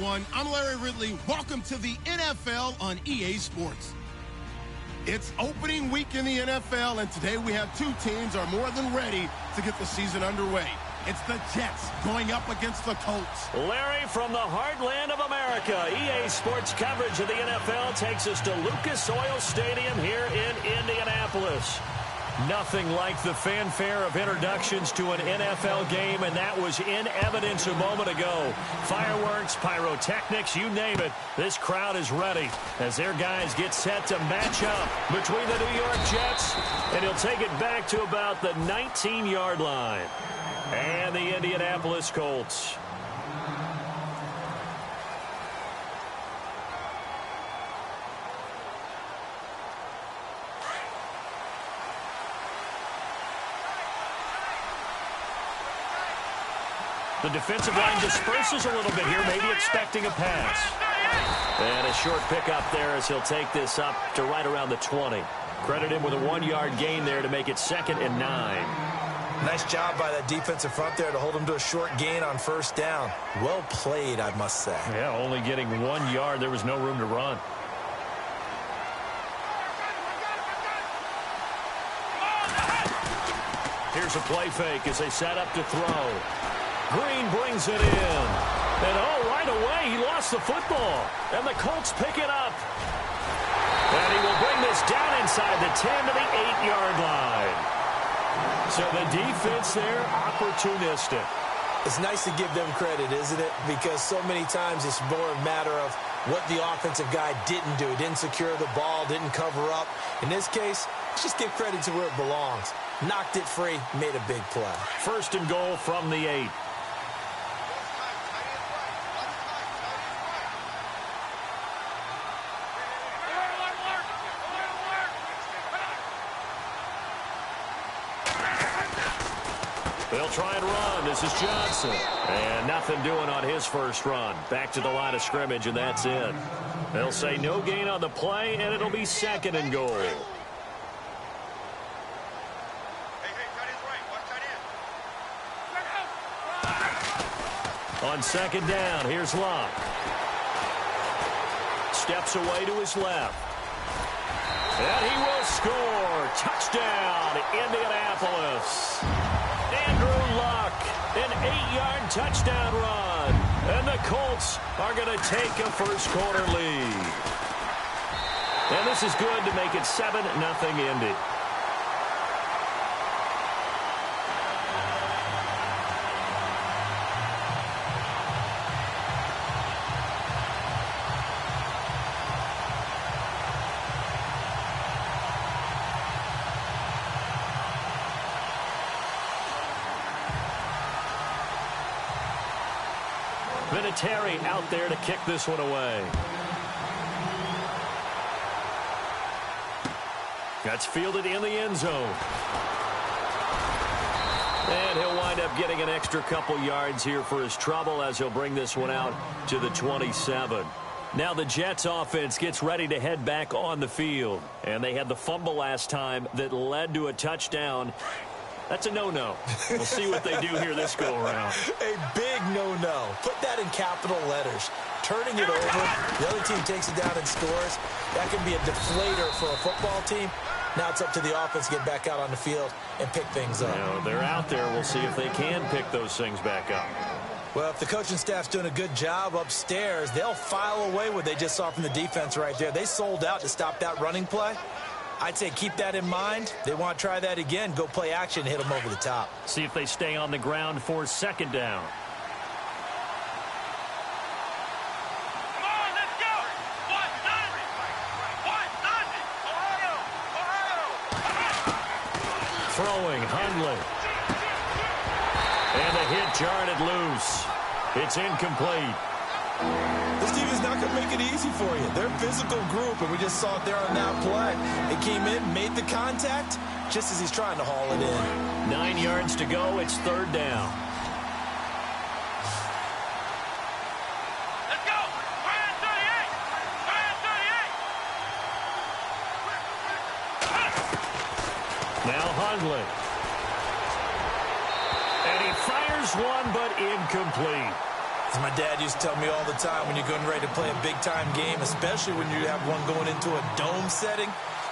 everyone. I'm Larry Ridley. Welcome to the NFL on EA Sports. It's opening week in the NFL, and today we have two teams are more than ready to get the season underway. It's the Jets going up against the Colts. Larry, from the heartland of America, EA Sports coverage of the NFL takes us to Lucas Oil Stadium here in Indianapolis. Nothing like the fanfare of introductions to an NFL game, and that was in evidence a moment ago. Fireworks, pyrotechnics, you name it. This crowd is ready as their guys get set to match up between the New York Jets, and he'll take it back to about the 19-yard line. And the Indianapolis Colts. The defensive line disperses a little bit here, maybe expecting a pass. And a short pickup there as he'll take this up to right around the 20. Credit him with a 1-yard gain there to make it 2nd and 9. Nice job by that defensive front there to hold him to a short gain on first down. Well played, I must say. Yeah, only getting 1 yard. There was no room to run. Here's a play fake as they set up to throw. Green brings it in. And right away, he lost the football. And the Colts pick it up. And he will bring this down inside the 10 to the 8-yard line. So the defense there, opportunistic. It's nice to give them credit, isn't it? Because so many times it's more a matter of what the offensive guy didn't do. He didn't secure the ball, didn't cover up. In this case, let's just give credit to where it belongs. Knocked it free, made a big play. 1st and goal from the 8. They'll try and run. This is Johnson. And nothing doing on his first run. Back to the line of scrimmage, and that's it. They'll say no gain on the play, and it'll be 2nd and goal. On 2nd down, here's Locke. Steps away to his left. And he will score. Touchdown, Indianapolis. Andrew Luck, an 8-yard touchdown run. And the Colts are going to take a first-quarter lead. And this is good to make it 7-0 Indy. Vinatieri out there to kick this one away. That's fielded in the end zone. And he'll wind up getting an extra couple yards here for his trouble as he'll bring this one out to the 27. Now the Jets offense gets ready to head back on the field. And they had the fumble last time that led to a touchdown. That's a no-no. We'll see what they do here this go-around. A big no-no. Put that in capital letters. Turning it over, the other team takes it down and scores. That can be a deflator for a football team. Now it's up to the offense to get back out on the field and pick things up. They're out there. We'll see if they can pick those things back up. Well, if the coaching staff's doing a good job upstairs, they'll file away what they just saw from the defense right there. They sold out to stop that running play. I'd say keep that in mind. They want to try that again. Go play action, hit them over the top. See if they stay on the ground for 2nd down. Come on, let's go. Throwing, Hundley. And a hit jarred it loose. It's incomplete. This team is not going to make it easy for you. They're a physical group, and we just saw it there on that play. They came in, made the contact, just as he's trying to haul it in. 9 yards to go. It's 3rd down. Let's go. Ryan 38. Now Hundley. And he fires one, but incomplete. As my dad used to tell me all the time, when you're getting ready to play a big-time game, especially when you have one going into a dome setting,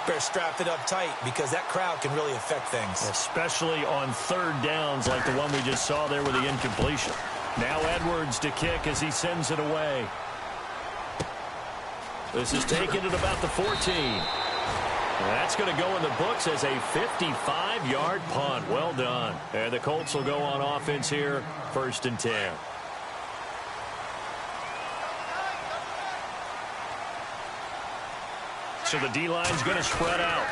better strap it up tight because that crowd can really affect things. Especially on third downs like the one we just saw there with the incompletion. Now Edwards to kick as he sends it away. This is taken at about the 14. That's going to go in the books as a 55-yard punt. Well done. And the Colts will go on offense here, 1st and 10. So the D-line's going to spread out.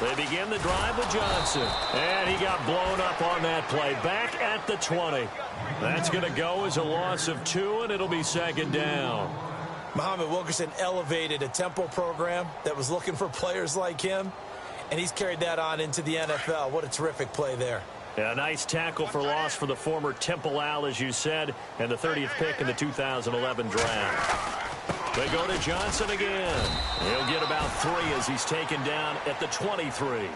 They begin the drive with Johnson. And he got blown up on that play. Back at the 20. That's going to go as a loss of 2, and it'll be 2nd down. Muhammad Wilkerson elevated a tempo program that was looking for players like him, and he's carried that on into the NFL. What a terrific play there. Yeah, a nice tackle for loss for the former Temple Owl, as you said, and the 30th pick in the 2011 draft. They go to Johnson again. He'll get about 3 as he's taken down at the 23.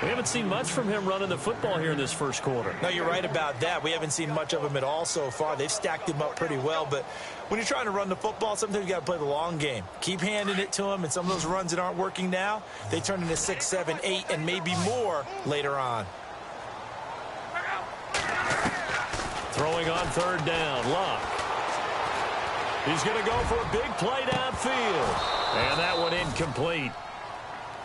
We haven't seen much from him running the football here in this first quarter. No, you're right about that. We haven't seen much of him at all so far. They've stacked him up pretty well, but when you're trying to run the football, sometimes you got to play the long game. Keep handing it to him, and some of those runs that aren't working now, they turn into 6, 7, 8, and maybe more later on. Throwing on 3rd down, Luck. He's going to go for a big play downfield. And that one incomplete.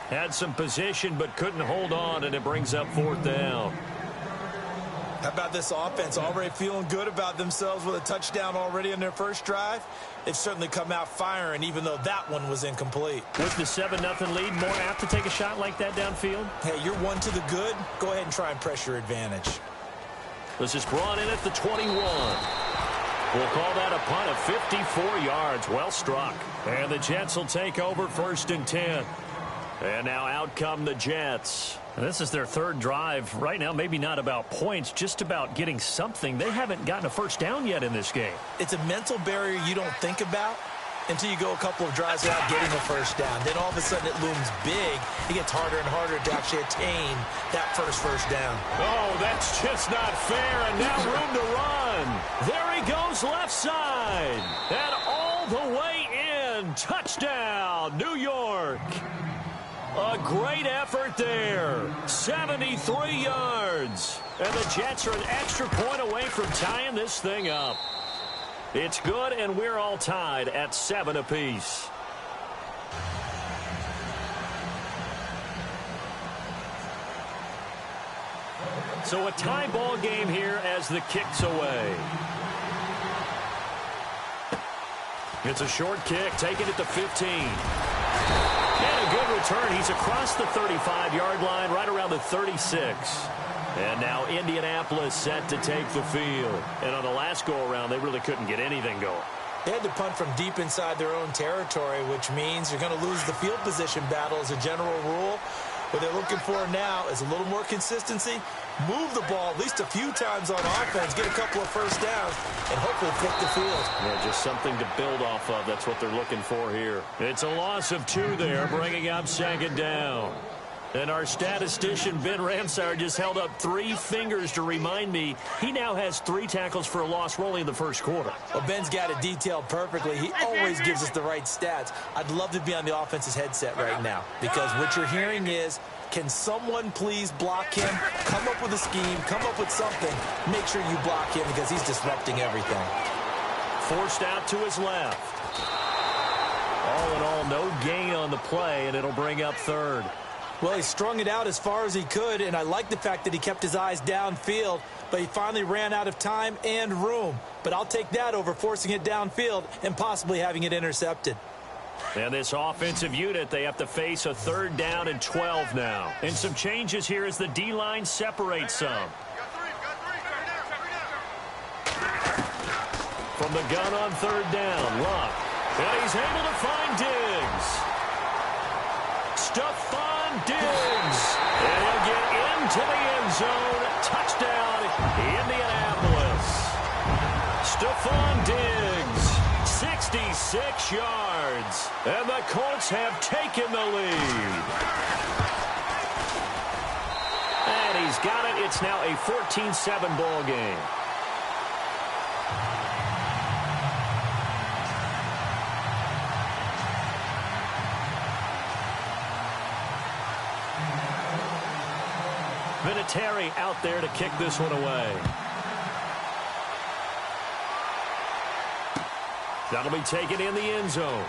Had some position but couldn't hold on, and it brings up 4th down. How about this offense? Already feeling good about themselves with a touchdown already in their first drive. They've certainly come out firing, even though that one was incomplete. With the 7-0 lead, more apt to take a shot like that downfield? Hey, you're 1 to the good. Go ahead and try and press your advantage. This is brought in at the 21. We'll call that a punt of 54 yards. Well struck. And the Jets will take over 1st and 10. And now out come the Jets. And this is their 3rd drive. Right now, maybe not about points, just about getting something. They haven't gotten a first down yet in this game. It's a mental barrier you don't think about until you go a couple of drives without getting a first down. Then all of a sudden it looms big. It gets harder and harder to actually attain that first down. Oh, that's just not fair. And now room to run. There he goes left side. And all the way in. Touchdown, New York. A great effort there. 73 yards. And the Jets are an extra point away from tying this thing up. It's good, and we're all tied at 7 apiece. So a tie ball game here as the kick's away. It's a short kick, taken at the 15. And a good return. He's across the 35-yard line, right around the 36. And now Indianapolis set to take the field. And on the last go-around, they really couldn't get anything going. They had to punt from deep inside their own territory, which means you're going to lose the field position battle as a general rule. What they're looking for now is a little more consistency, move the ball at least a few times on offense, get a couple of first downs, and hopefully flip the field. Yeah, just something to build off of. That's what they're looking for here. It's a loss of 2 there, bringing up 2nd down. And our statistician, Ben Ramsauer, just held up 3 fingers to remind me he now has 3 tackles for a loss only in the first quarter. Well, Ben's got it detailed perfectly. He always gives us the right stats. I'd love to be on the offense's headset right now because what you're hearing is, can someone please block him? Come up with a scheme. Come up with something. Make sure you block him because he's disrupting everything. Forced out to his left. All in all, no gain on the play, and it'll bring up 3rd. Well, he strung it out as far as he could, and I like the fact that he kept his eyes downfield, but he finally ran out of time and room. But I'll take that over forcing it downfield and possibly having it intercepted. And this offensive unit, they have to face a 3rd down and 12 now. And some changes here as the D-line separates some. From the gun on 3rd down, Luck. And he's able to find Diggs. Stephon Diggs. And he'll get into the end zone. Touchdown, Indianapolis. Stephon Diggs, 66 yards. And the Colts have taken the lead. And he's got it. It's now a 14-7 ball game. Vinatieri out there to kick this one away. That'll be taken in the end zone.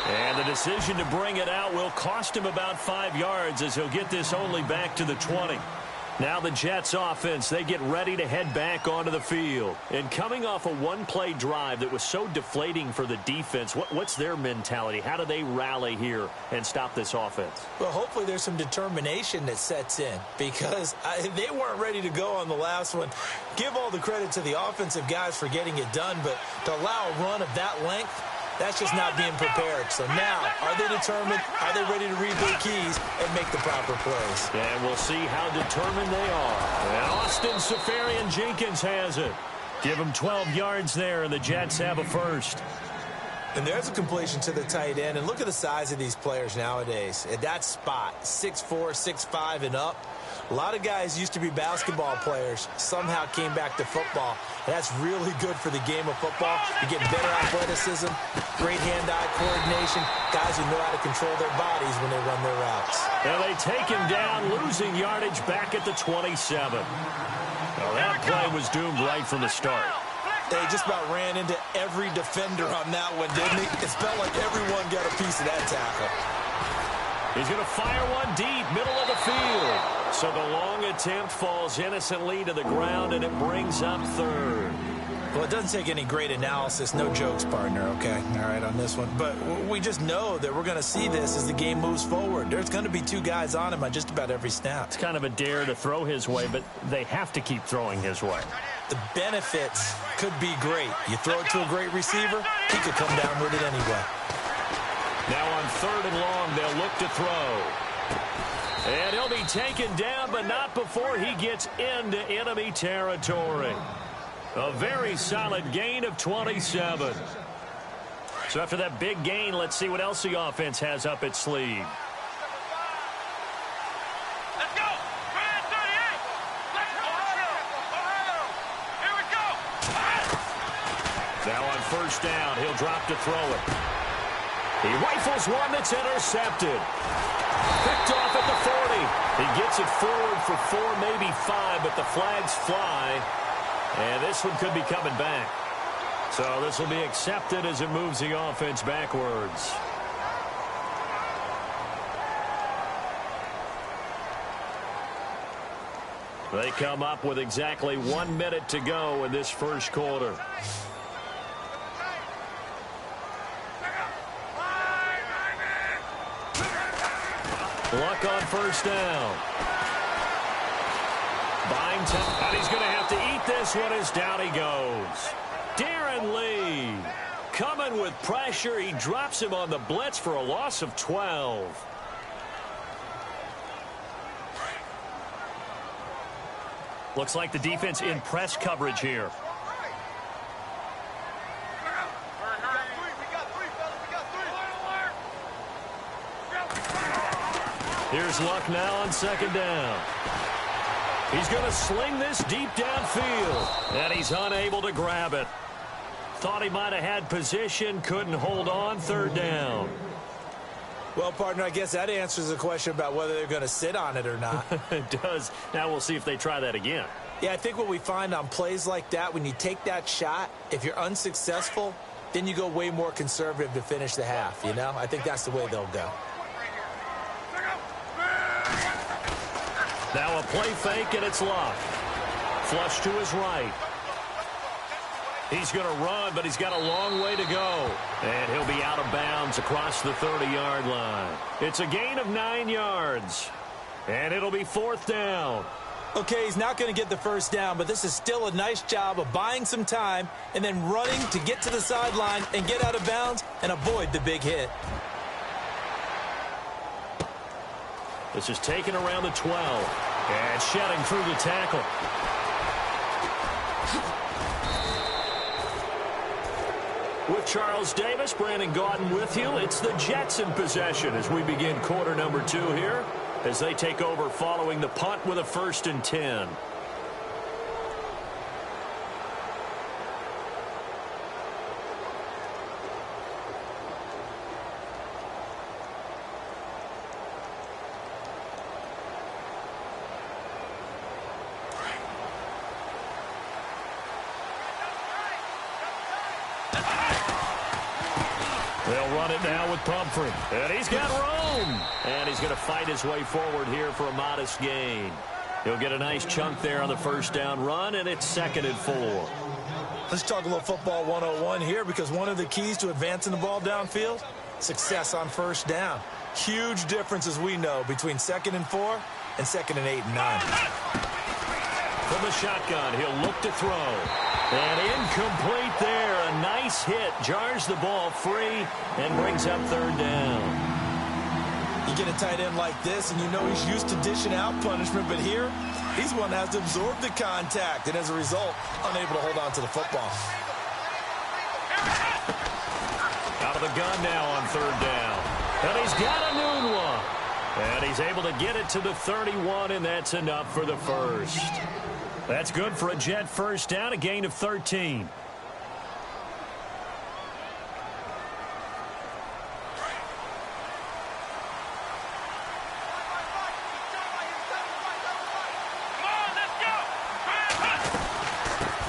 And the decision to bring it out will cost him about 5 yards as he'll get this only back to the 20. Now the Jets offense, they get ready to head back onto the field. And coming off a one-play drive that was so deflating for the defense, what's their mentality? How do they rally here and stop this offense? Well, hopefully there's some determination that sets in because they weren't ready to go on the last one. Give all the credit to the offensive guys for getting it done, but to allow a run of that length, that's just not being prepared. So now, are they determined? Are they ready to read their keys and make the proper plays? And we'll see how determined they are. And Austin Seferian-Jenkins has it. Give him 12 yards there, and the Jets have a first. And there's a completion to the tight end. And look at the size of these players nowadays. At that spot, 6'4", 6'5", and up. A lot of guys used to be basketball players, somehow came back to football. And that's really good for the game of football. You get better athleticism, great hand-eye coordination, guys who know how to control their bodies when they run their routes. And they take him down, losing yardage back at the 27. Well, that play was doomed right from the start. They just about ran into every defender on that one, didn't he? It felt like everyone got a piece of that tackle. He's going to fire one deep, middle of the field. So the long attempt falls innocently to the ground, and it brings up third. Well, it doesn't take any great analysis. No jokes, partner, okay? All right, on this one. But we just know that we're going to see this as the game moves forward. There's going to be 2 guys on him on just about every snap. It's kind of a dare to throw his way, but they have to keep throwing his way. The benefits could be great. You throw it to a great receiver, he could come down with it anyway. Now on 3rd and long, they'll look to throw. And he'll be taken down, but not before he gets into enemy territory. A very solid gain of 27. So after that big gain, let's see what else the offense has up its sleeve. Let's go. 38. Let's go. Here we go. Now on 1st down, he'll drop to throw it. He rifles one that's intercepted. Picked off at the 40. He gets it forward for 4, maybe 5, but the flags fly. And this one could be coming back. So this will be accepted as it moves the offense backwards. They come up with exactly 1 minute to go in this first quarter. Luck on 1st down. Buying time, and he's going to have to eat this one as down he goes. Darren Lee coming with pressure. He drops him on the blitz for a loss of 12. Looks like the defense in press coverage here. Here's Luck now on 2nd down. He's going to sling this deep downfield, and he's unable to grab it. Thought he might have had position, couldn't hold on. 3rd down. Well, partner, I guess that answers the question about whether they're going to sit on it or not. It does. Now we'll see if they try that again. Yeah, I think what we find on plays like that, when you take that shot, if you're unsuccessful, then you go way more conservative to finish the half, you know? I think that's the way they'll go. Now a play fake, and it's Luck. Flush to his right. He's going to run, but he's got a long way to go. And he'll be out of bounds across the 30-yard line. It's a gain of 9 yards. And it'll be 4th down. Okay, he's not going to get the 1st down, but this is still a nice job of buying some time and then running to get to the sideline and get out of bounds and avoid the big hit. This is taken around the 12. And shedding through the tackle. With Charles Davis, Brandon Gaudin with you. It's the Jets in possession as we begin quarter number 2 here, as they take over following the punt with a 1st and 10. They'll run it now with Pumphrey. And he's got room. And he's going to fight his way forward here for a modest gain. He'll get a nice chunk there on the first down run, and it's 2nd and 4. Let's talk a little football 101 here, because one of the keys to advancing the ball downfield, success on first down. Huge difference, as we know, between 2nd and 4 and 2nd and 8 and 9. From the shotgun, he'll look to throw. And incomplete there. A nice hit. Jars the ball free and brings up 3rd down. You get a tight end like this, and you know he's used to dishing out punishment, but here, he's one that has to absorb the contact, and as a result, unable to hold on to the football. Out of the gun now on 3rd down. And he's got a noon one. And he's able to get it to the 31, and that's enough for the first. That's good for a Jet first down, a gain of 13.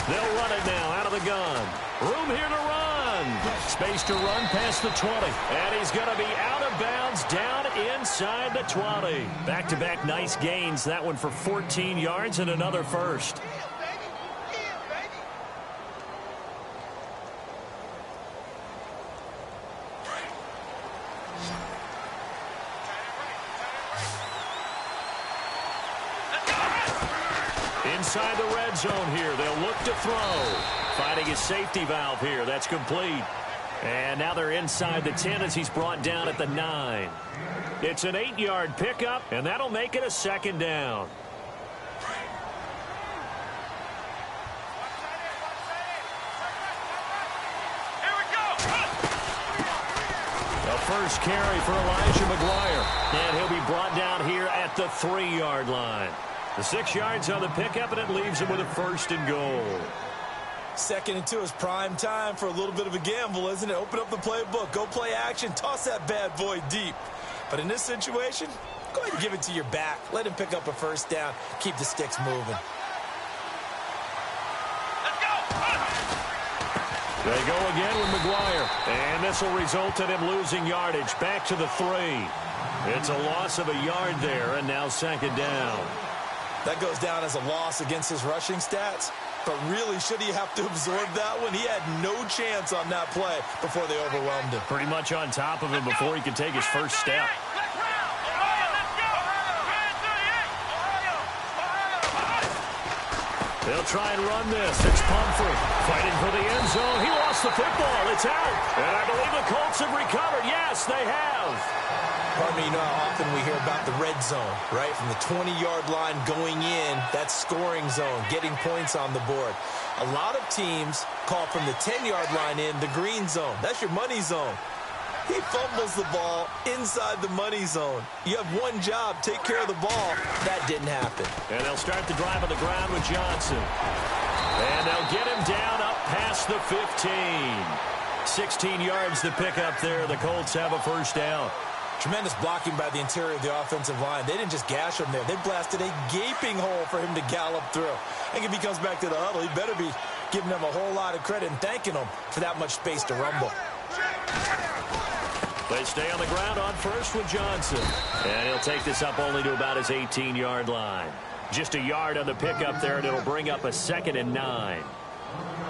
They'll run it now out of the gun. Room here to run. Space to run past the 20. And he's going to be out of bounds down inside the 20. Back-to-back nice gains. That one for 14 yards and another first. Inside the red zone here. They'll look to throw. Finding his safety valve here. That's complete. And now they're inside the 10 as he's brought down at the 9. It's an 8-yard pickup, and that'll make it a 2nd down. The first carry for Elijah McGuire. And he'll be brought down here at the 3-yard line. The 6 yards on the pickup, and it leaves him with a 1st and goal. 2nd and 2 is prime time for a little bit of a gamble, isn't it? Open up the playbook, go play action, toss that bad boy deep. But in this situation, go ahead and give it to your back. Let him pick up a 1st down. Keep the sticks moving. They go again with McGuire. And this will result in him losing yardage. Back to the 3. It's a loss of a yard there, and now 2nd down. That goes down as a loss against his rushing stats. But really, should he have to absorb that one? He had no chance on that play before they overwhelmed him. Pretty much on top of him before he could take his first step. They'll try and run this. It's Pumphrey fighting for the end zone. He lost the football. It's out. And I believe the Colts have recovered. Yes, they have. Pardon me, you know how often we hear about the red zone, right? From the 20-yard line going in, that scoring zone, getting points on the board. A lot of teams call from the 10-yard line in the green zone. That's your money zone. He fumbles the ball inside the money zone. You have one job, take care of the ball. That didn't happen. And they'll start the drive on the ground with Johnson. And they'll get him down up past the 15. 16 yards to pick up there. The Colts have a 1st down. Tremendous blocking by the interior of the offensive line. They didn't just gash him there. They blasted a gaping hole for him to gallop through. I think if he comes back to the huddle, he better be giving them a whole lot of credit and thanking them for that much space to rumble. They stay on the ground on 1st with Johnson. And he'll take this up only to about his 18-yard line. Just a yard on the pickup there, and it'll bring up a 2nd and 9.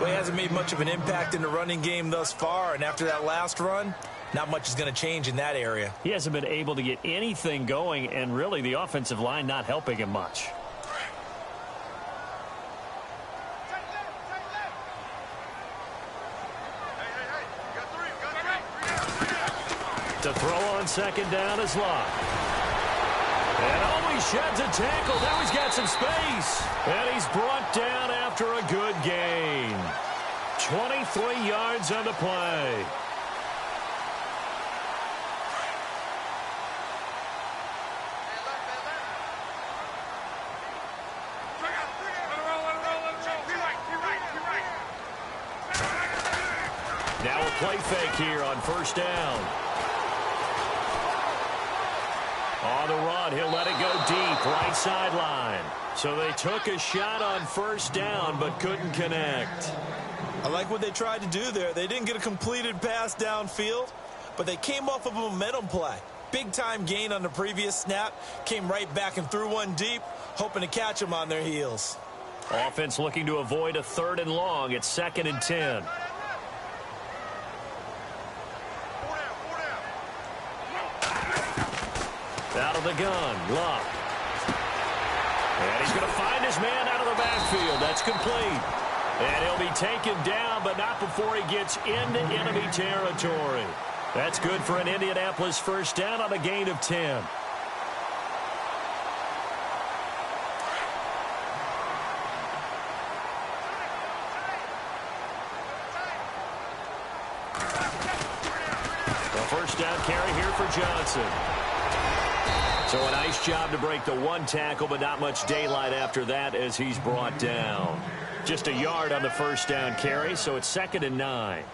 Well, he hasn't made much of an impact in the running game thus far, and after that last run, not much is going to change in that area. He hasn't been able to get anything going, and really the offensive line not helping him much. To throw on 2nd down is Locke. And he sheds a tackle. Now he's got some space. And he's brought down after a good gain. 23 yards on the play. Now a play fake here on 1st down. On the run, he'll let it go deep, right sideline. So they took a shot on 1st down, but couldn't connect. I like what they tried to do there. They didn't get a completed pass downfield, but they came off of a momentum play. Big-time gain on the previous snap, came right back and threw one deep, hoping to catch them on their heels. Offense looking to avoid a 3rd and long. It's 2nd and 10. Out of the gun, Luck. And he's going to find his man out of the backfield. That's complete. And he'll be taken down, but not before he gets into enemy territory. That's good for an Indianapolis first down on a gain of 10. The first down carry here for Johnson. So a nice job to break the 1 tackle, but not much daylight after that as he's brought down. Just a yard on the first down carry, so it's 2nd and 9.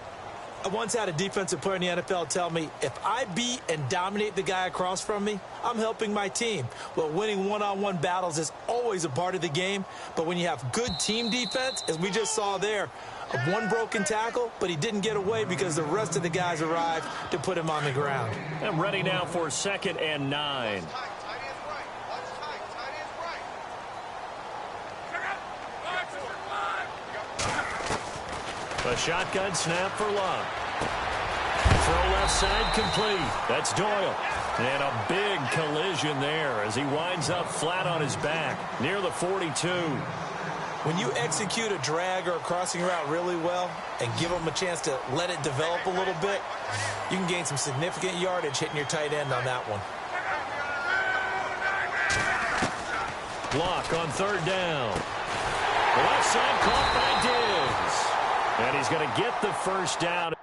I once had a defensive player in the NFL tell me, if I beat and dominate the guy across from me, I'm helping my team. Well, winning one-on-one battles is always a part of the game, but when you have good team defense, as we just saw there, one broken tackle, but he didn't get away because the rest of the guys arrived to put him on the ground. I'm ready now for 2nd and 9. A shotgun snap for Luck. Throw left side complete. That's Doyle. And a big collision there as he winds up flat on his back near the 42. When you execute a drag or a crossing route really well and give them a chance to let it develop a little bit, you can gain some significant yardage hitting your tight end on that one. Luck on 3rd down. The left side caught by Diggs. And he's going to get the first down.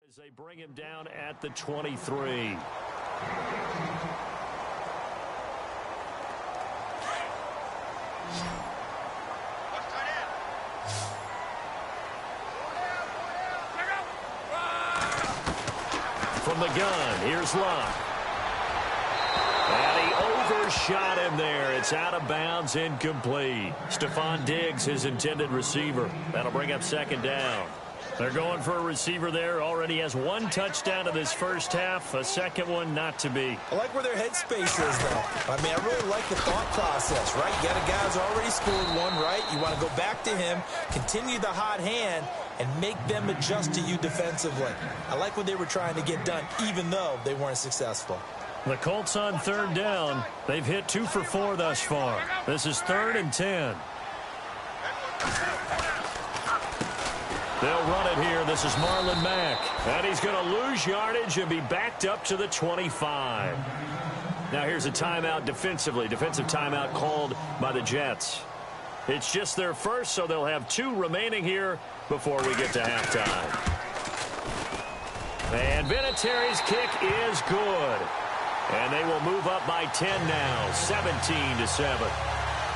As they bring him down at the 23. From the gun, here's Luck. And he overshot him there. It's out of bounds, incomplete. Stephon Diggs, his intended receiver. That'll bring up 2nd down. They're going for a receiver there. Already has 1 touchdown in this first half. A second one not to be. I like where their headspace is, though. I mean, I really like the thought process, right? You got a guy who's already scored one, right? You want to go back to him, continue the hot hand, and make them adjust to you defensively. I like what they were trying to get done, even though they weren't successful. The Colts on 3rd down. They've hit 2 for 4 thus far. This is 3rd and 10. They'll run it here. This is Marlon Mack. And he's going to lose yardage and be backed up to the 25. Now here's a timeout defensively. Defensive timeout called by the Jets. It's just their first, so they'll have 2 remaining here before we get to halftime. And Vinatieri's kick is good. And they will move up by 10 now, 17-7.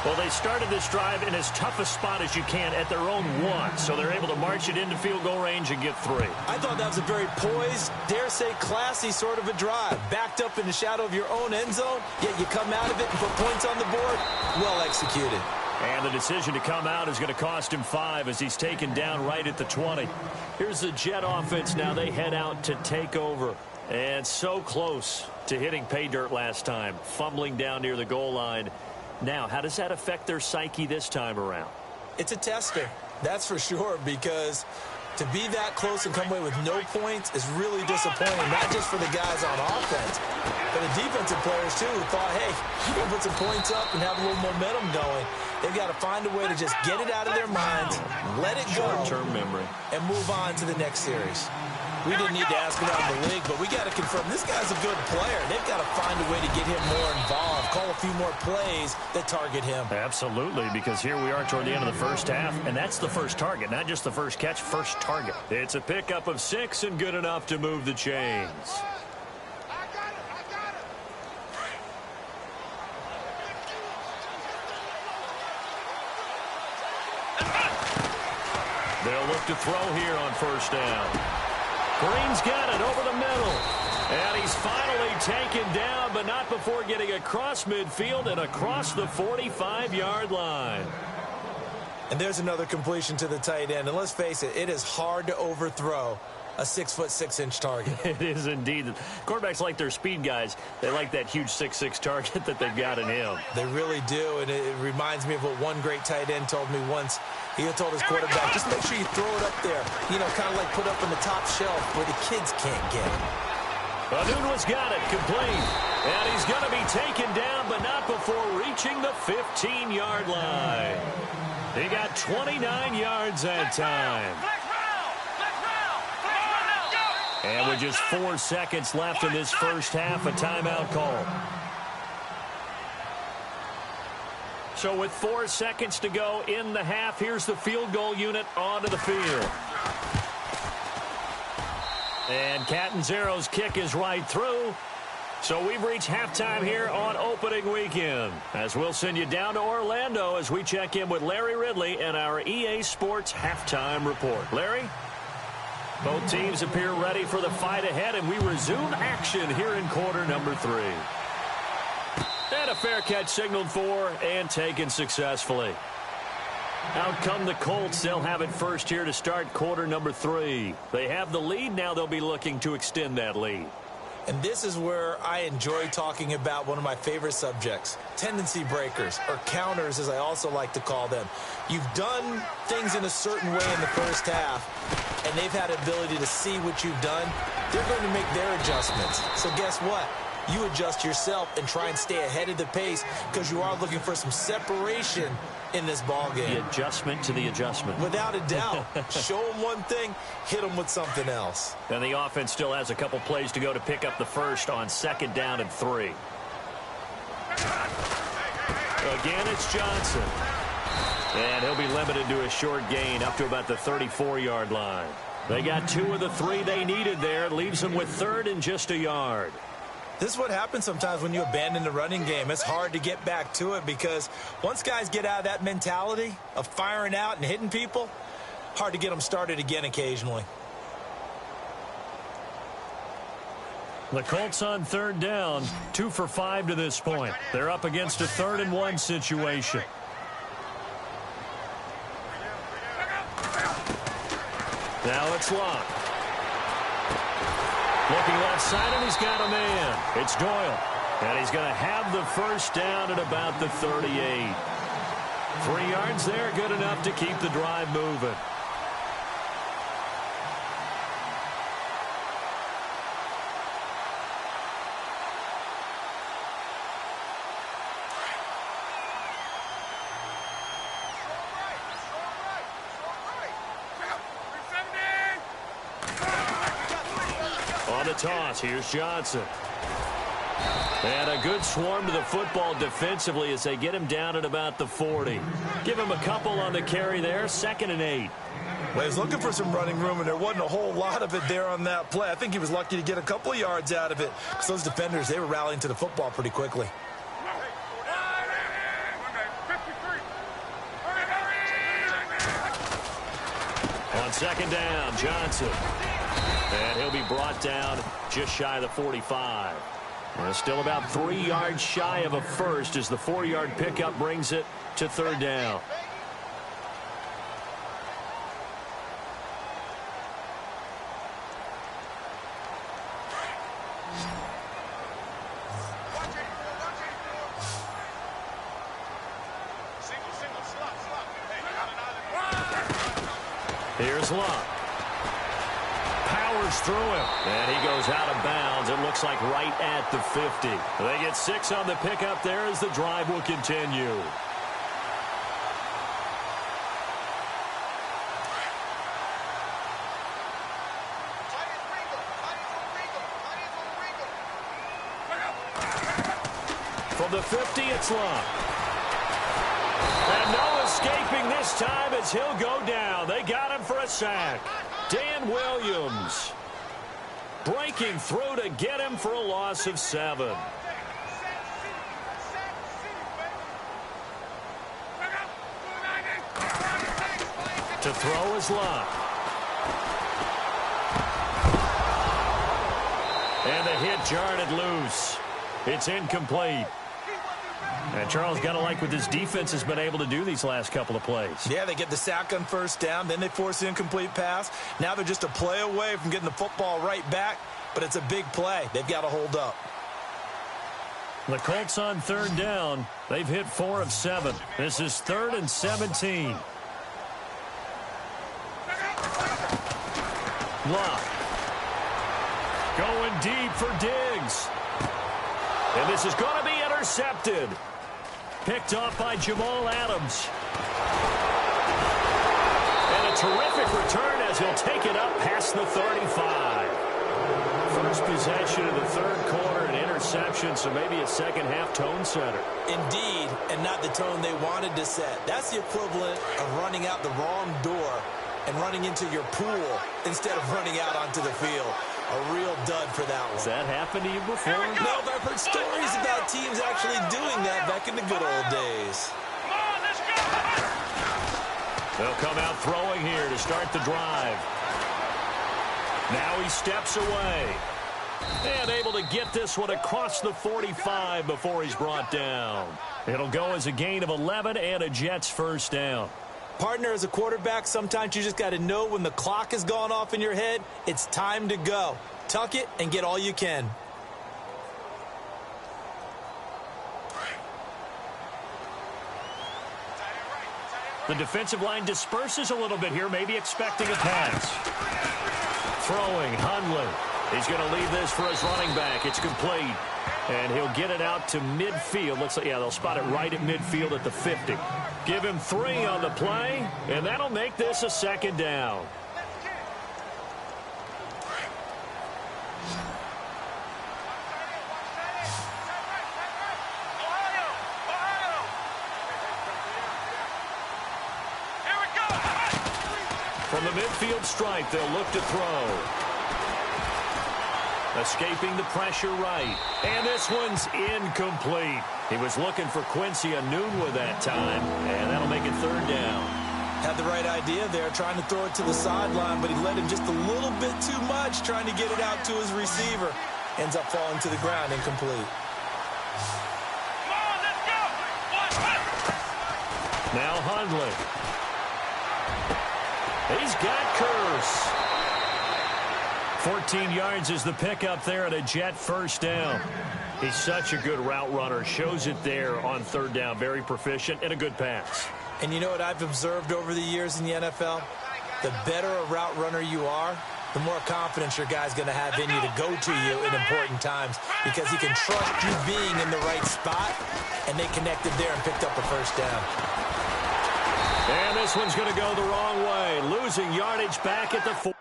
Well, they started this drive in as tough a spot as you can at their own 1, so they're able to march it into field goal range and get 3. I thought that was a very poised, dare say classy sort of a drive. Backed up in the shadow of your own end zone, yet you come out of it and put points on the board. Well executed. And the decision to come out is going to cost him 5 as he's taken down right at the 20. Here's the Jet offense now. They head out to take over. And so close to hitting pay dirt last time, fumbling down near the goal line. Now, how does that affect their psyche this time around? It's a tester, that's for sure, because to be that close and come away with no points is really disappointing, not just for the guys on offense, but the defensive players, too, who thought, hey, we're going to put some points up and have a little momentum going. They've got to find a way to just get it out of their minds, let it go, short-term memory, and move on to the next series. We didn't need to ask around the league, but we got to confirm this guy's a good player. They've got to find a way to get him more involved, call a few more plays that target him. Absolutely, because here we are toward the end of the first half, and that's the first target, not just the first catch, first target. It's a pickup of 6 and good enough to move the chains. They'll look to throw here on first down. Green's got it over the middle. And he's finally taken down, but not before getting across midfield and across the 45-yard line. And there's another completion to the tight end. And let's face it, it is hard to overthrow a 6'6" target. It is indeed. Quarterbacks like their speed guys. They like that huge 6'6" target that they've got in him. They really do, and it reminds me of what one great tight end told me once. He had told his quarterback, just make sure you throw it up there, you know, kind of like put up in the top shelf where the kids can't get it. Anunwa's got it, complete. And he's going to be taken down, but not before reaching the 15-yard line. He got 29 yards that time. And with just 4 seconds left in this first half, a timeout call. So with 4 seconds to go in the half, here's the field goal unit onto the field. And Catanzaro's kick is right through. So we've reached halftime here on opening weekend. As we'll send you down to Orlando as we check in with Larry Ridley and our EA Sports halftime report. Larry? Both teams appear ready for the fight ahead, and we resume action here in quarter number 3. And a fair catch signaled for and taken successfully. Out come the Colts. They'll have it first here to start quarter number 3. They have the lead. Now they'll be looking to extend that lead. And this is where I enjoy talking about one of my favorite subjects, tendency breakers, or counters as I also like to call them. You've done things in a certain way in the first half, and they've had the ability to see what you've done. They're going to make their adjustments. So guess what? You adjust yourself and try and stay ahead of the pace because you are looking for some separation in this ball game. The adjustment to the adjustment. Without a doubt. Show them one thing, hit them with something else. And the offense still has a couple plays to go to pick up the first on 2nd down and 3. Again, it's Johnson. And he'll be limited to a short gain up to about the 34-yard line. They got 2 of the 3 they needed there. Leaves them with 3rd and just a yard. This is what happens sometimes when you abandon the running game. It's hard to get back to it because once guys get out of that mentality of firing out and hitting people, hard to get them started again occasionally. The Colts on 3rd down, 2 for 5 to this point. They're up against a 3rd and 1 situation. Now it's Locke. Looking left side, and he's got a man. It's Doyle. And he's going to have the first down at about the 38. 3 yards there, good enough to keep the drive moving. Toss. Here's Johnson. And a good swarm to the football defensively as they get him down at about the 40. Give him a couple on the carry there. 2nd and 8. Well, he was looking for some running room, and there wasn't a whole lot of it there on that play. I think he was lucky to get a couple of yards out of it because those defenders, they were rallying to the football pretty quickly. On 2nd down, Johnson. And he'll be brought down just shy of the 45. And still about 3 yards shy of a first as the 4-yard pickup brings it to 3rd down. Here's Locke. Powers through him. And he goes out of bounds. It looks like right at the 50. They get 6 on the pickup there as the drive will continue. From the 50, it's Love. And no escaping this time as he'll go down. They got him for a sack. Dan Williams breaking through to get him for a loss of 7. To throw is Love. And the hit jarred it loose. It's incomplete. And Charles, got to like what this defense has been able to do these last couple of plays. Yeah, they get the sack on first down, then they force an incomplete pass. Now they're just a play away from getting the football right back, but it's a big play. They've got to hold up. The Colts on third down. They've hit 4 of 7. This is 3rd and 17. Love. Going deep for Diggs. And this is going to be intercepted. Picked off by Jamal Adams. And a terrific return as he'll take it up past the 35. First possession of the third quarter, an interception, so maybe a second-half tone setter. Indeed, and not the tone they wanted to set. That's the equivalent of running out the wrong door and running into your pool instead of running out onto the field. A real dud for that one. Has that happened to you before? No, but I've heard stories about teams actually doing that back in the good old days. Come on, let's go! They'll come out throwing here to start the drive. Now he steps away. And able to get this one across the 45 before he's brought down. It'll go as a gain of 11 and a Jets first down. Partner, as a quarterback, sometimes you just got to know when the clock has gone off in your head, it's time to go. Tuck it and get all you can. The defensive line disperses a little bit here, maybe expecting a pass. Throwing, Hundley. He's going to leave this for his running back. It's complete. And he'll get it out to midfield. Looks like, yeah, they'll spot it right at midfield at the 50. Give him 3 on the play, and that'll make this a second down. Here we go! From the midfield stripe, they'll look to throw. Escaping the pressure right. And this one's incomplete. He was looking for Quincy Enunwa that time, and that'll make it third down. Had the right idea there, trying to throw it to the sideline, but he let him just a little bit too much, trying to get it out to his receiver. Ends up falling to the ground, incomplete. Come on, let's go! Now Hundley. He's got Curse. 14 yards is the pickup there at a Jet first down. He's such a good route runner. Shows it there on third down. Very proficient and a good pass. And you know what I've observed over the years in the NFL? The better a route runner you are, the more confidence your guy's going to have in you to go to you in important times because he can trust you being in the right spot, and they connected there and picked up a first down. And this one's going to go the wrong way. Losing yardage back at the 4.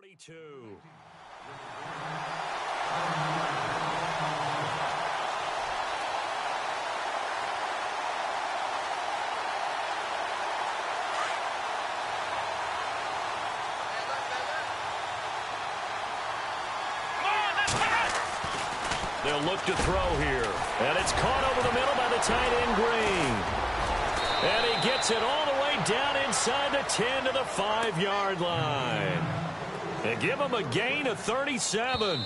42. They'll look to throw here. And it's caught over the middle by the tight end, Green. And he gets it all the way down inside the 10 to the 5-yard line. And give him a gain of 37.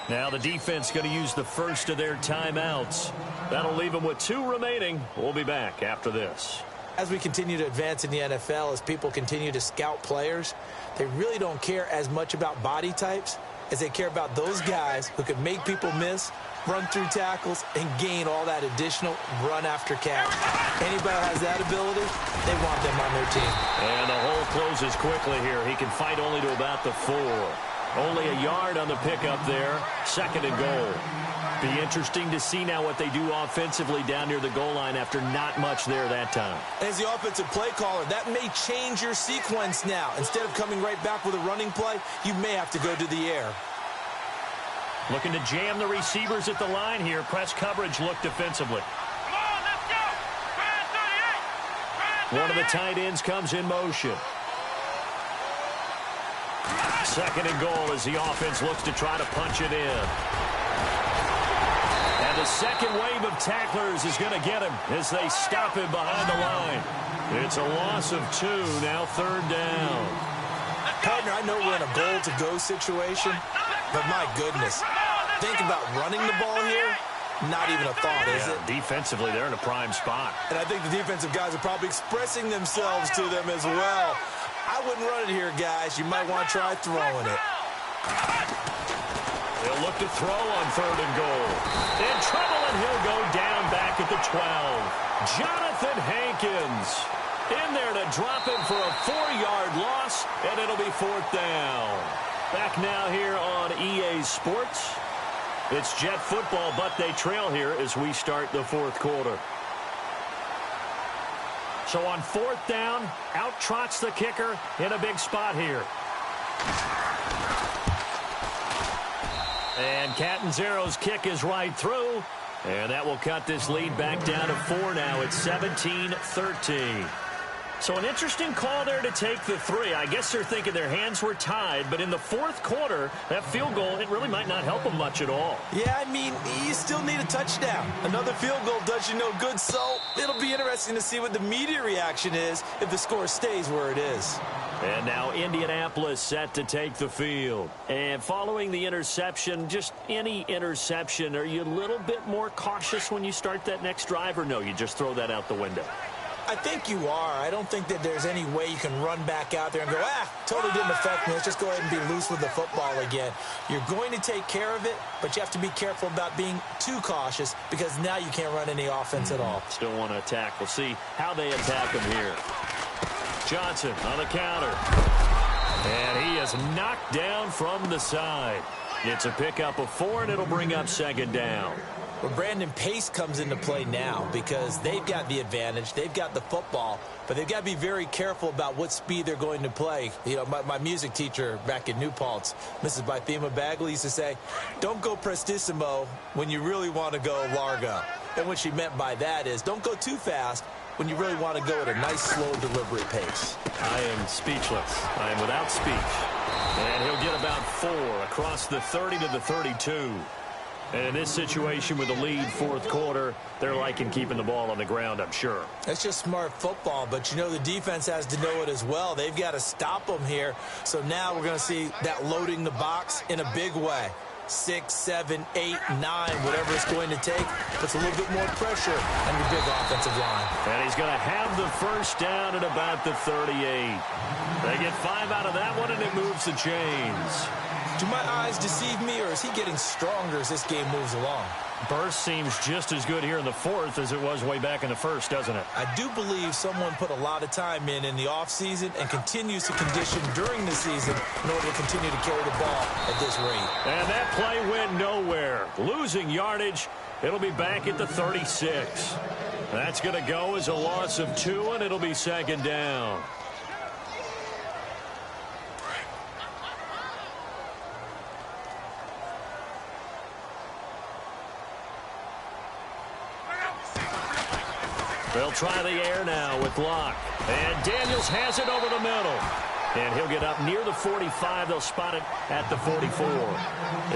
Now the defense going to use the first of their timeouts. That'll leave them with 2 remaining. We'll be back after this. As we continue to advance in the NFL, as people continue to scout players, they really don't care as much about body types as they care about those guys who can make people miss, run through tackles, and gain all that additional run after catch. Anybody who has that ability, they want them on their team. And the hole closes quickly here. He can fight only to about the 4. Only a yard on the pickup there. 2nd and goal. Be interesting to see now what they do offensively down near the goal line after not much there that time. As the offensive play caller, that may change your sequence now. Instead of coming right back with a running play, you may have to go to the air. Looking to jam the receivers at the line here. Press coverage look defensively. Come on, let's go. 38. One of the tight ends comes in motion. 2nd and goal as the offense looks to try to punch it in. And the second wave of tacklers is going to get him as they stop him behind the line. It's a loss of 2, now 3rd down. Partner, I know we're in a goal-to-go situation, but my goodness, think about running the ball here. Not even a thought, is it? Defensively, they're in a prime spot. And I think the defensive guys are probably expressing themselves to them as well. I wouldn't run it here, guys. You might want to try throwing it. They'll look to throw on 3rd and goal. In trouble, and he'll go down back at the 12. Jonathan Hankins in there to drop him for a 4-yard loss, and it'll be 4th down. Back now here on EA Sports. It's Jet football, but they trail here as we start the 4th quarter. So on 4th down, out trots the kicker in a big spot here. And Catanzaro's kick is right through. And that will cut this lead back down to 4 now. It's 17-13. So an interesting call there to take the 3. I guess they're thinking their hands were tied, but in the 4th quarter, that field goal, it really might not help them much at all. Yeah, I mean, you still need a touchdown. Another field goal does you no good, so it'll be interesting to see what the media reaction is if the score stays where it is. And now Indianapolis set to take the field. And following the interception, just any interception, are you a little bit more cautious when you start that next drive, or no, you just throw that out the window? I think you are. I don't think that there's any way you can run back out there and go, totally didn't affect me. Let's just go ahead and be loose with the football again. You're going to take care of it, but you have to be careful about being too cautious because now you can't run any offense at all. Still want to attack. We'll see how they attack him here. Johnson on the counter. And he is knocked down from the side. It's a pickup of 4, and it'll bring up 2nd down. Well, Brandon, pace comes into play now because they've got the advantage. They've got the football, but they've got to be very careful about what speed they're going to play. You know, my music teacher back in New Paltz, Mrs. Bythema Bagley, used to say, don't go prestissimo when you really want to go largo. And what she meant by that is don't go too fast when you really want to go at a nice, slow, deliberate pace. I am speechless. I am without speech. And he'll get about 4 across the 30 to the 32. And in this situation with the lead 4th quarter, they're liking keeping the ball on the ground, I'm sure. That's just smart football, but you know the defense has to know it as well. They've got to stop them here. So now we're going to see that loading the box in a big way. 6, 7, 8, 9, whatever it's going to take, puts a little bit more pressure on your big offensive line. And he's going to have the 1st down at about the 38. They get 5 out of that one, and it moves the chains. Do my eyes deceive me, or is he getting stronger as this game moves along? Burst seems just as good here in the 4th as it was way back in the 1st, doesn't it? I do believe someone put a lot of time in the offseason and continues to condition during the season in order to continue to carry the ball at this rate. And that play went nowhere. Losing yardage, it'll be back at the 36. That's going to go as a loss of 2, and it'll be 2nd down. They'll try the air now with Locke. And Daniels has it over the middle. And he'll get up near the 45. They'll spot it at the 44.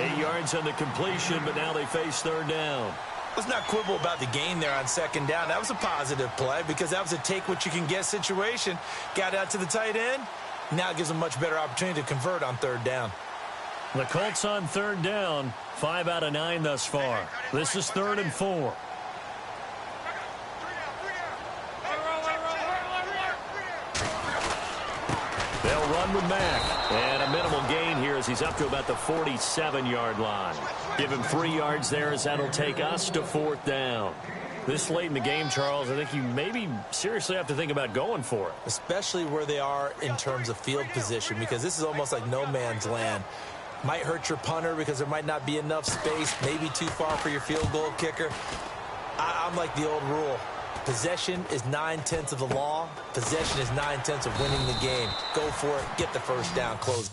8 yards on the completion, but now they face third down. Let's not quibble about the gain there on second down. That was a positive play because that was a take-what-you-can-get situation. Got out to the tight end. Now it gives them a much better opportunity to convert on third down. The Colts on third down, 5 out of 9 thus far. This is 3rd and 4. They'll run with Mack. And a minimal gain here as he's up to about the 47-yard line. Give him 3 yards there as that'll take us to 4th down. This late in the game, Charles, I think you maybe seriously have to think about going for it. Especially where they are in terms of field position, because this is almost like no man's land. Might hurt your punter because there might not be enough space, maybe too far for your field goal kicker. I'm like the old rule. Possession is 9/10 of the law. Possession is 9/10 of winning the game. Go for it. Get the first down. Close.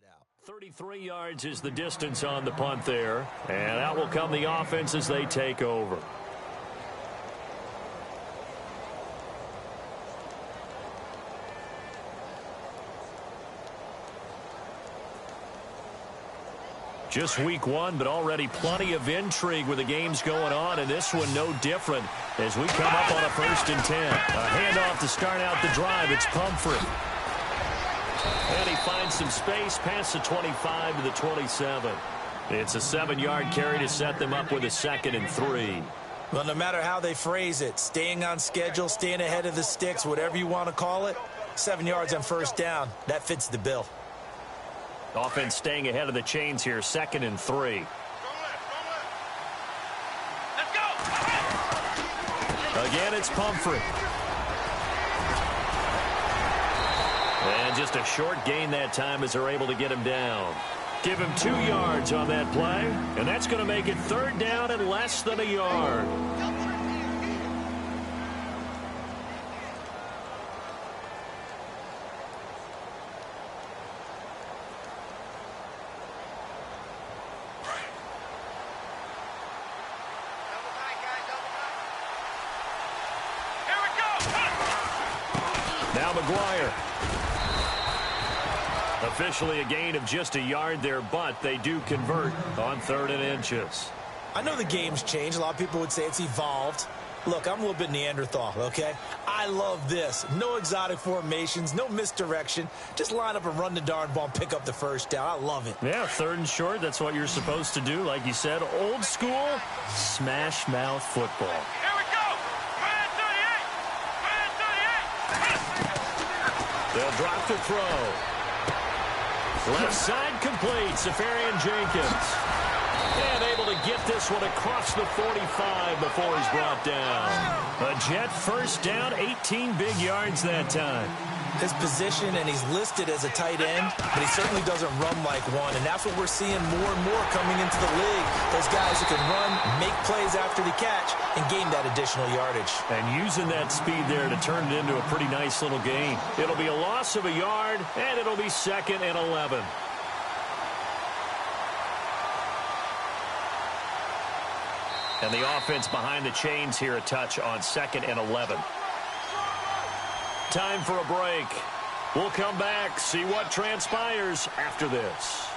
Out. 33 yards is the distance on the punt there. And out will come the offense as they take over. Just week 1, but already plenty of intrigue with the games going on, and this one no different as we come up on a 1st and 10. A handoff to start out the drive. It's Pumphrey. And he finds some space past the 25 to the 27. It's a 7-yard carry to set them up with a 2nd and 3. Well, no matter how they phrase it, staying on schedule, staying ahead of the sticks, whatever you want to call it, 7 yards on 1st down, that fits the bill. Offense staying ahead of the chains here, 2nd and 3. Let's go. Again, it's Pumphrey. And just a short gain that time as they're able to get him down. Give him 2 yards on that play, and that's going to make it 3rd down and less than a yard. Here we go. Now McGuire. Officially a gain of just a yard there, but they do convert on 3rd and inches. I know the game's changed. A lot of people would say it's evolved. Look, I'm a little bit Neanderthal, okay? I love this. No exotic formations, no misdirection. Just line up and run the darn ball and pick up the first down. I love it. Yeah, 3rd and short. That's what you're supposed to do. Like you said, old school smash mouth football. Here we go. Man 38. They'll drop to throw. Left side complete. Safarian Jenkins. And able to get this one across the 45 before he's brought down. A Jet first down, 18 big yards that time. His position, and he's listed as a tight end, but he certainly doesn't run like one, and that's what we're seeing more and more coming into the league. Those guys who can run, make plays after the catch, and gain that additional yardage. And using that speed there to turn it into a pretty nice little gain. It'll be a loss of a yard, and it'll be 2nd and 11. And the offense behind the chains here a touch on 2nd and 11. Time for a break. We'll come back, see what transpires after this.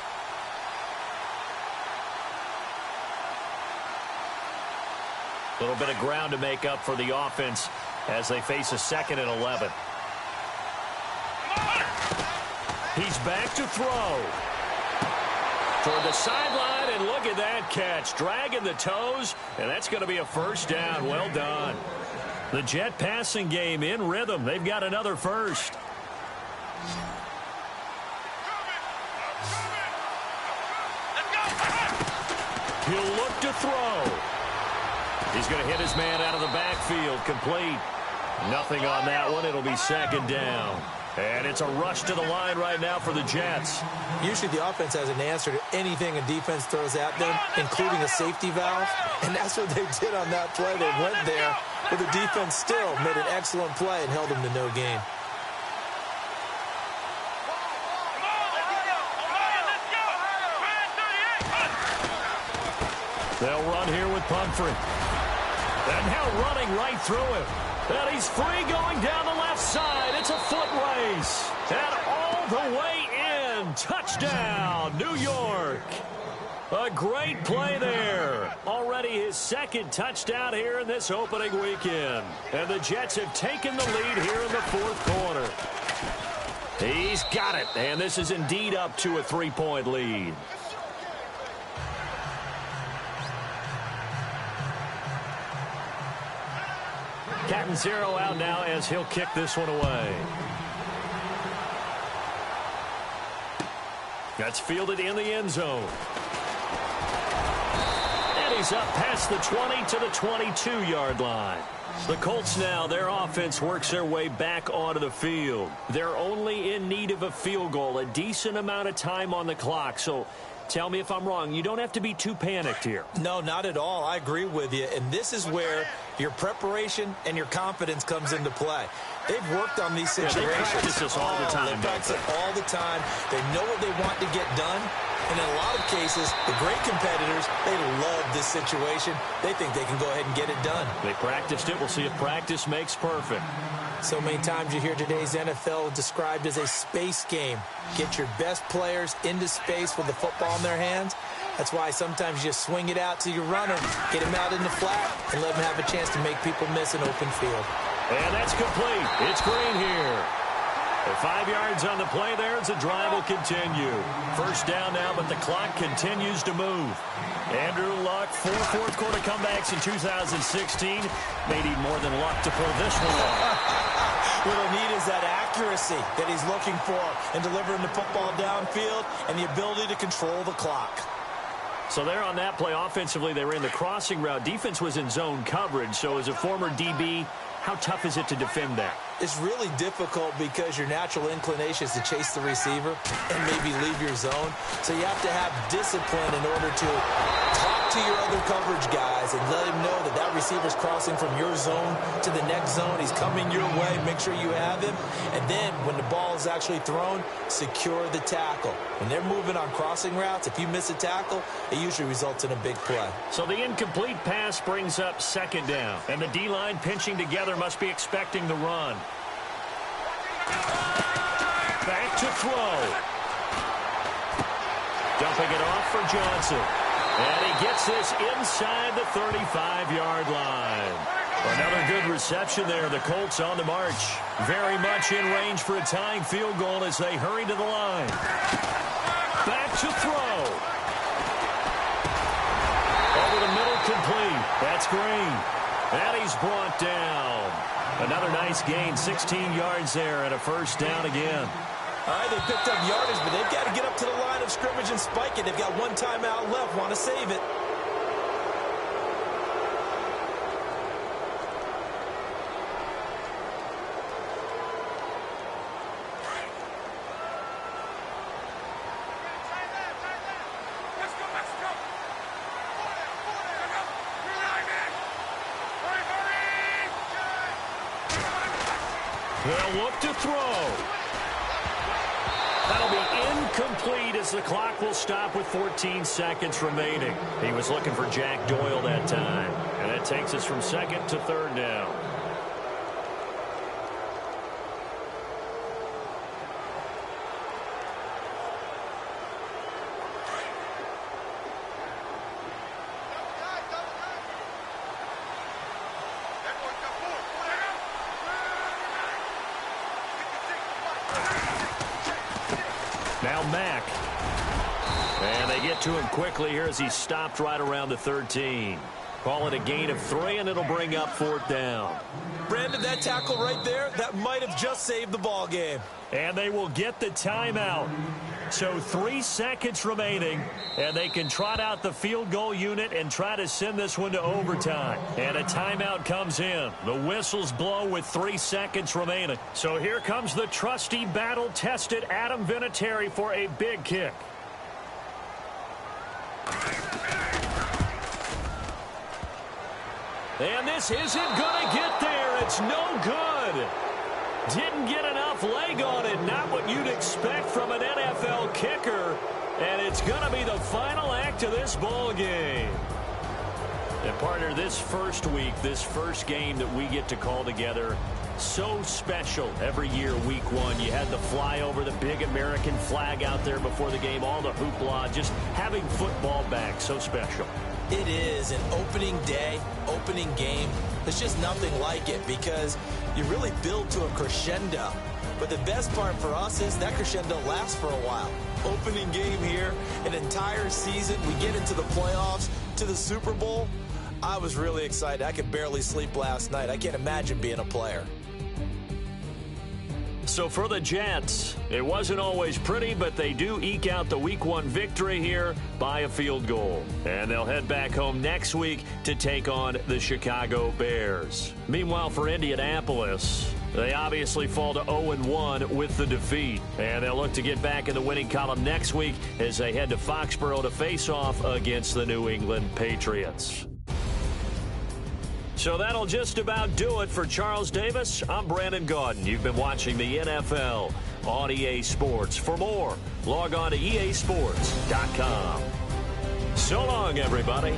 A little bit of ground to make up for the offense as they face a 2nd and 11. He's back to throw. Toward the sideline, and look at that catch. Dragging the toes, and that's going to be a first down. Well done. The Jet passing game in rhythm. They've got another first. He'll look to throw. He's going to hit his man out of the backfield. Complete. Nothing on that one. It'll be 2nd down. And it's a rush to the line right now for the Jets. Usually the offense has an answer to anything a defense throws at them, including a safety valve. And that's what they did on that play. They went there, but the defense still made an excellent play and held them to no gain. They'll run here with Pumphrey. And now running right through him. And he's free going down the left side. It's a foot race. And all the way in. Touchdown, New York. A great play there. Already his 2nd touchdown here in this opening weekend. And the Jets have taken the lead here in the 4th quarter. He's got it. And this is indeed up to a 3-point lead. Captain Zero out now as he'll kick this one away. That's fielded in the end zone. And he's up past the 20 to the 22-yard line. The Colts now, their offense works their way back onto the field. They're only in need of a field goal, a decent amount of time on the clock. So tell me if I'm wrong. You don't have to be too panicked here. No, not at all. I agree with you. And this is where your preparation and your confidence comes into play. They've worked on these situations. Yeah, they practice this all the time. They practice it all the time. They know what they want to get done. And in a lot of cases, the great competitors, they love this situation. They think they can go ahead and get it done. They practiced it. We'll see if practice makes perfect. So many times you hear today's NFL described as a space game. Get your best players into space with the football in their hands. That's why sometimes you just swing it out to your runner, get him out in the flat, and let him have a chance to make people miss an open field. And that's complete. It's Green here. 5 yards on the play there as the drive will continue. First down now, but the clock continues to move. Andrew Luck, 4 fourth-quarter comebacks in 2016. May need more than luck to pull this one off. What he'll need is that accuracy that he's looking for in delivering the football downfield and the ability to control the clock. So there on that play, offensively, they ran the crossing route. Defense was in zone coverage. So as a former DB, how tough is it to defend that? It's really difficult because your natural inclination is to chase the receiver and maybe leave your zone. So you have to have discipline in order to talk to your other coverage guys and let him know that that receiver's crossing from your zone to the next zone. He's coming your way. Make sure you have him. And then when the ball is actually thrown, secure the tackle. When they're moving on crossing routes, if you miss a tackle, it usually results in a big play. So the incomplete pass brings up second down. And the D-line pinching together must be expecting the run. Back to throw. Dumping it off for Johnson. And he gets this inside the 35-yard line. Well, no interception there. The Colts on the march. Very much in range for a tying field goal as they hurry to the line. Back to throw. Over the middle, complete. That's Green. And he's brought down. Another nice gain, 16 yards there and a first down again. All right, they picked up yardage, but they've got to get up to the line of scrimmage and spike it. They've got one timeout left. Want to save it. They'll look to throw. That'll be incomplete as the clock will stop with 14 seconds remaining. He was looking for Jack Doyle that time. And that takes us from second to third down. Now Mack. And they get to him quickly here as he stopped right around the 13. Call it a gain of 3, and it'll bring up fourth down. Brandon, that tackle right there, that might have just saved the ball game. And they will get the timeout. So 3 seconds remaining, and they can trot out the field goal unit and try to send this one to overtime. And a timeout comes in. The whistles blow with 3 seconds remaining. So here comes the trusty, battle-tested Adam Vinatieri for a big kick. And this isn't going to get there. It's no good. Didn't get enough leg on it. Not what you'd expect from an NFL kicker. And it's going to be the final act of this ball game. And partner, this first week, this first game that we get to call together, so special every year, week 1. You had the flyover, the big American flag out there before the game, all the hoopla, just having football back, so special. It is an opening day, opening game. There's just nothing like it because you really build to a crescendo. But the best part for us is that crescendo lasts for a while. Opening game here, an entire season. We get into the playoffs, to the Super Bowl. I was really excited. I could barely sleep last night. I can't imagine being a player. So for the Jets, it wasn't always pretty, but they do eke out the Week 1 victory here by a field goal. And they'll head back home next week to take on the Chicago Bears. Meanwhile, for Indianapolis, they obviously fall to 0-1 with the defeat. And they'll look to get back in the winning column next week as they head to Foxborough to face off against the New England Patriots. So that'll just about do it for Charles Davis. I'm Brandon Gaudin. You've been watching the NFL on EA Sports. For more, log on to easports.com. So long, everybody.